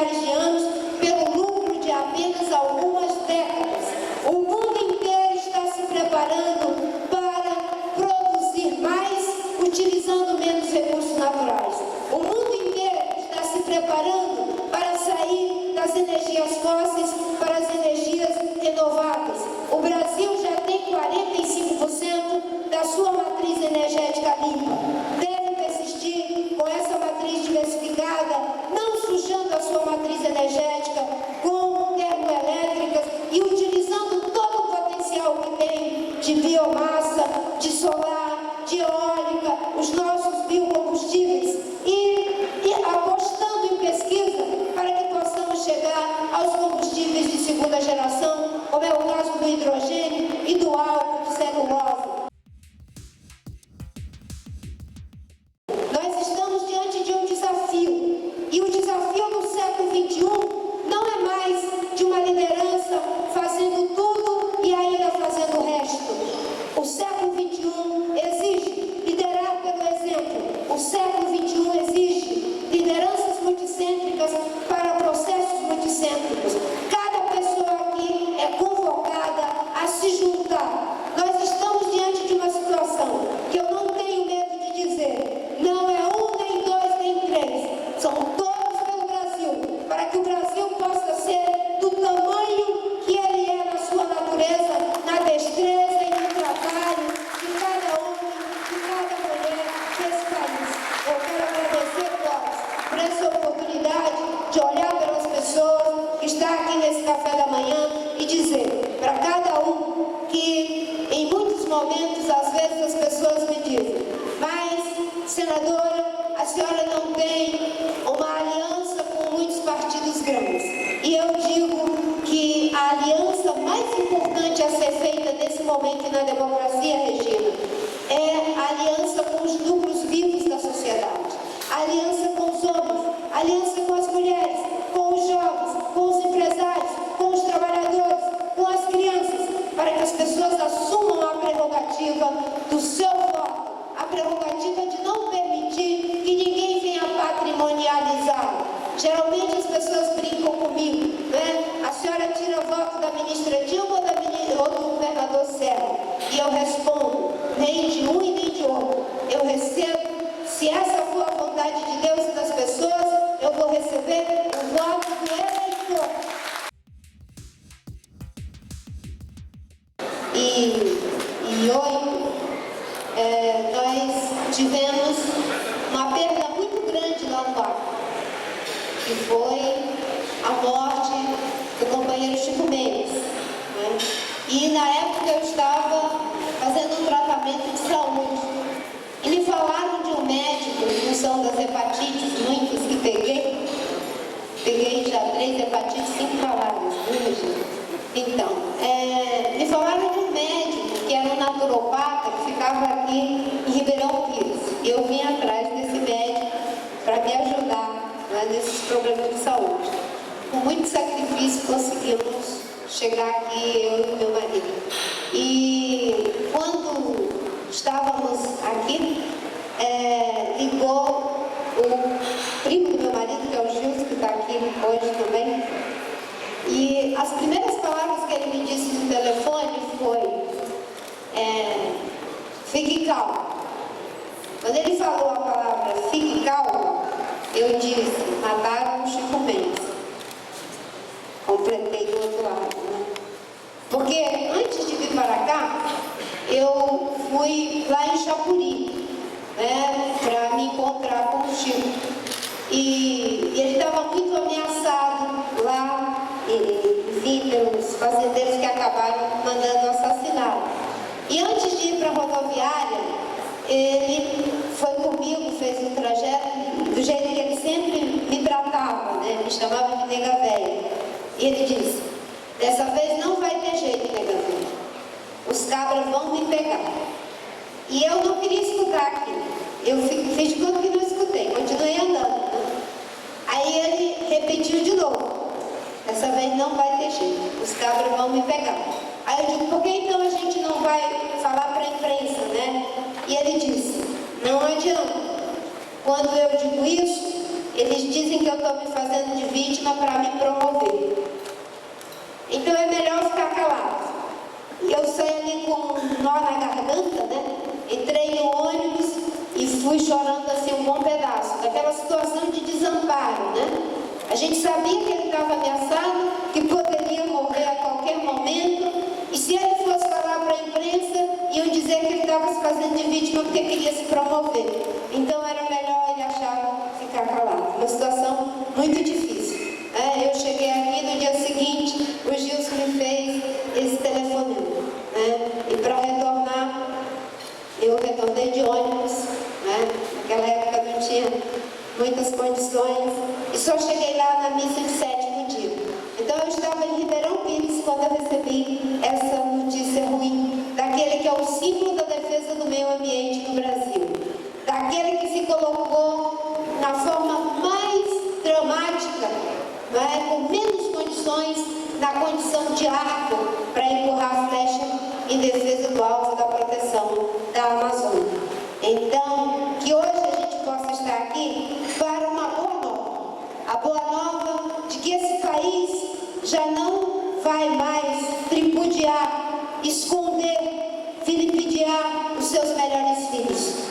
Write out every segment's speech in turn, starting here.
milhares de anos pelo lucro de apenas algumas décadas. O mundo inteiro está se preparando para produzir mais, utilizando menos recursos naturais. O mundo inteiro está se preparando para sair das energias fósseis para as energias renováveis. O Brasil já tem 45% da sua matriz energética limpa. Deve persistir com essa matriz diversificada, não sujando a sua matriz energética com termoelétricas e utilizando todo o potencial que tem de biomassa, de solar, de eólica, os nossos biocombustíveis e apostando em pesquisa para que possamos chegar aos combustíveis de segunda geração, como é o caso do hidrogênio e do álcool de celulose. Nós estamos diante de um desafio, e o desafio do século XXI não é mais de uma liderança fazendo tudo e ainda fazendo o resto. O século XXI exige liderar pelo exemplo. O século XXI exige lideranças multicêntricas para processos multicêntricos. Cada pessoa aqui é convocada a se juntar. Nós estamos diante de uma situação que eu não tenho medo de dizer. Não é um, nem dois, nem três. São todos pelo Brasil, para que o Brasil possa ser do tamanho que ele é na sua natureza, na destreza e no trabalho de cada homem, de cada mulher desse país. Eu quero agradecer, Clóvis, por essa oportunidade de olhar pelas pessoas, estar aqui nesse café da manhã e dizer para cada um que em muitos momentos, às vezes as pessoas me dizem: mas, senadora, a senhora não tem uma aliança com muitos partidos grandes. E eu digo que a aliança mais importante a ser feita nesse momento na democracia, Regina, é a aliança com os núcleos vivos da sociedade. A aliança com os homens, a aliança com as mulheres, com os jovens, com os empresários, com os trabalhadores, com as crianças, para que as pessoas assumam a prerrogativa do seu voto, a prerrogativa de não permitir que ninguém venha patrimonializar. Geralmente as pessoas brincam comigo, né? A senhora tira voto da ministra Dilma ou do governador Serra? E eu respondo: nem de um e nem de outro. Eu recebo, se essa for a vontade de Deus e das pessoas, eu vou receber o voto do eleitor. E hoje nós tivemos uma perda muito grande lá no Acre, que foi a morte do companheiro Chico Mendes, né? E na época eu estava fazendo um tratamento de saúde e me falaram de um médico em função das hepatites muitas que peguei já 3 hepatites 5 malárias, então, me falaram de um médico que era um naturopata que ficava aqui em Ribeirão Pires. Eu vim atrás desse médico para me ajudar, né, nesses problemas de saúde. Com muito sacrifício conseguimos chegar aqui, eu e meu marido. E quando estávamos aqui, ligou o primo do meu marido, que é o Gilson, que está aqui hoje também. E as primeiras palavras que ele me disse no telefone foi: fique calmo. Quando ele falou a palavra fique calmo, eu disse: mataram o Chico Mendes. Completei do outro lado, né? Porque antes de vir para cá, eu fui lá em Chapuri, né, para me encontrar com o Chico. E ele estava muito ameaçado lá, enfim, pelos fazendeiros que acabaram mandando assassiná-lo. E antes de ir para a rodoviária, ele foi comigo, fez um trajeto do jeito que ele sempre me tratava, né? Me chamava de nega velha. E ele disse: dessa vez não vai ter jeito, nega velha. Os cabras vão me pegar. E eu não queria escutar aquilo. Eu fiz de conta que não escutei, continuei andando. Aí ele repetiu de novo: dessa vez não vai ter jeito, os cabras vão me pegar. Aí eu digo: por que então a gente não vai falar para a imprensa, né? E ele disse: não adianta. Quando eu digo isso, eles dizem que eu estou me fazendo de vítima para me promover. Então é melhor ficar calado. E eu saí ali com um nó na garganta, né? Entrei no ônibus e fui chorando assim um bom pedaço, daquela situação de desamparo, né? A gente sabia que ele estava ameaçado, que poderia morrer a qualquer momento, e se ele fosse falar para a imprensa, iam dizer que ele estava se fazendo de vítima porque queria se promover. Então era melhor ele achar ficar calado. Uma situação muito difícil. Eu cheguei aqui no dia seguinte, o Gilson me fez esse telefonema. E para retornar, eu retornei de ônibus. Naquela época não tinha muitas condições. E só cheguei lá na missa de sétimo dia. Então eu estava em Ribeirão Pires quando eu recebi essa notícia ruim, daquele que é o símbolo da defesa do meio ambiente no Brasil. Daquele que se colocou na forma mais dramática, com menos condições, na condição de arco para empurrar a flecha em defesa do alvo da proteção da Amazônia. Então, que hoje a gente possa estar aqui para uma boa nova. A boa nova de que esse país já não vai mais tripudiar, esconder, vilipendiar os seus melhores filhos.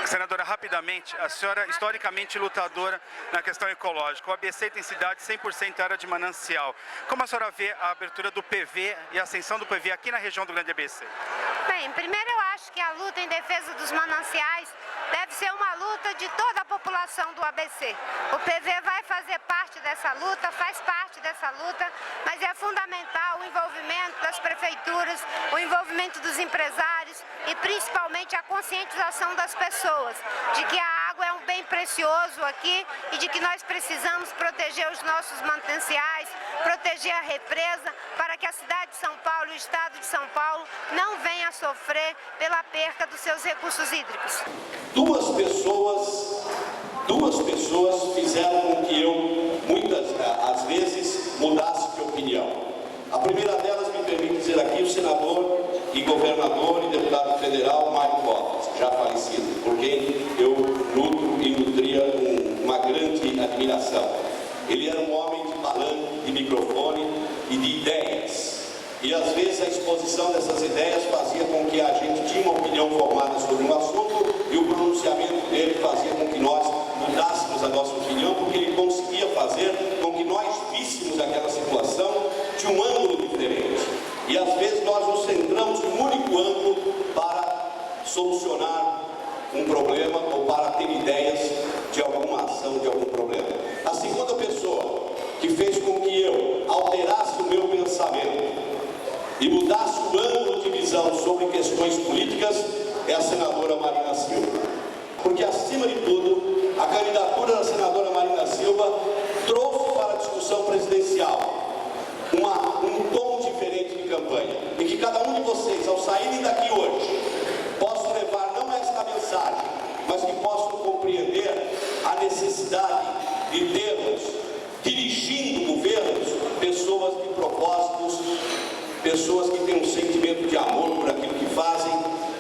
Senadora, rapidamente, a senhora historicamente lutadora na questão ecológica. O ABC tem cidade 100% área de manancial. Como a senhora vê a abertura do PV e a ascensão do PV aqui na região do Grande ABC? Bem, primeiro eu acho que a luta em defesa dos mananciais deve ser uma luta de toda a população do ABC. O PV vai fazer parte dessa luta, faz parte dessa luta, mas é fundamental o envolvimento das prefeituras, o envolvimento dos empresários e principalmente a conscientização das pessoas de que a água é um bem precioso aqui e de que nós precisamos proteger os nossos mananciais, proteger a represa para que a cidade de São Paulo e o estado de São Paulo não venham a sofrer pela perca dos seus recursos hídricos. Duas pessoas fizeram com que eu, muitas às vezes, mudasse de opinião. A primeira delas, me permite dizer aqui, o senador e governador e deputado federal Mário Covas, já falecido, por quem eu nutro e nutria uma grande admiração. Ele era um homem de palanque, de microfone e de ideias. E às vezes a exposição dessas ideias fazia com que a gente tinha uma opinião formada sobre um assunto e o pronunciamento dele fazia com que nós mudássemos a nossa opinião, porque ele conseguia fazer com que nós víssemos aquela situação de um ângulo diferente. E às vezes nós nos centramos em um único ângulo para solucionar um problema ou para ter ideias de alguma ação, de algum problema. A segunda pessoa que fez com que eu alterasse o meu pensamento e mudasse o ângulo de visão sobre questões políticas é a senadora Marina Silva. Porque, acima de tudo, a candidatura da senadora Marina Silva trouxe para a discussão presidencial um tom diferente de campanha. E que cada um de vocês, ao saírem daqui hoje, possam levar não esta mensagem, mas que possam compreender a necessidade de termos, dirigindo governos, pessoas de propósitos, pessoas que têm um sentimento de amor por aquilo que fazem,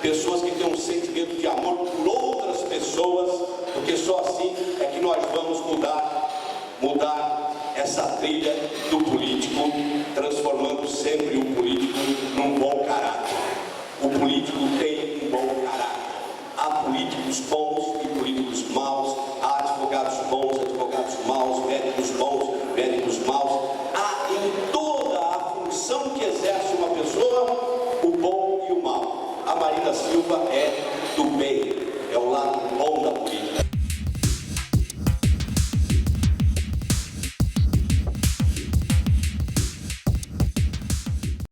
pessoas que têm um sentimento de amor por outras pessoas, porque só assim é que nós vamos mudar essa trilha do político, transformando sempre o político num bom caráter. O político tem um bom caráter. Há políticos bons e políticos maus, há advogados bons, advogados maus, médicos bons, médicos maus. Há em toda a função que exerce uma pessoa, o bom e o mal. A Marina Silva é do bem, é o lado bom da política.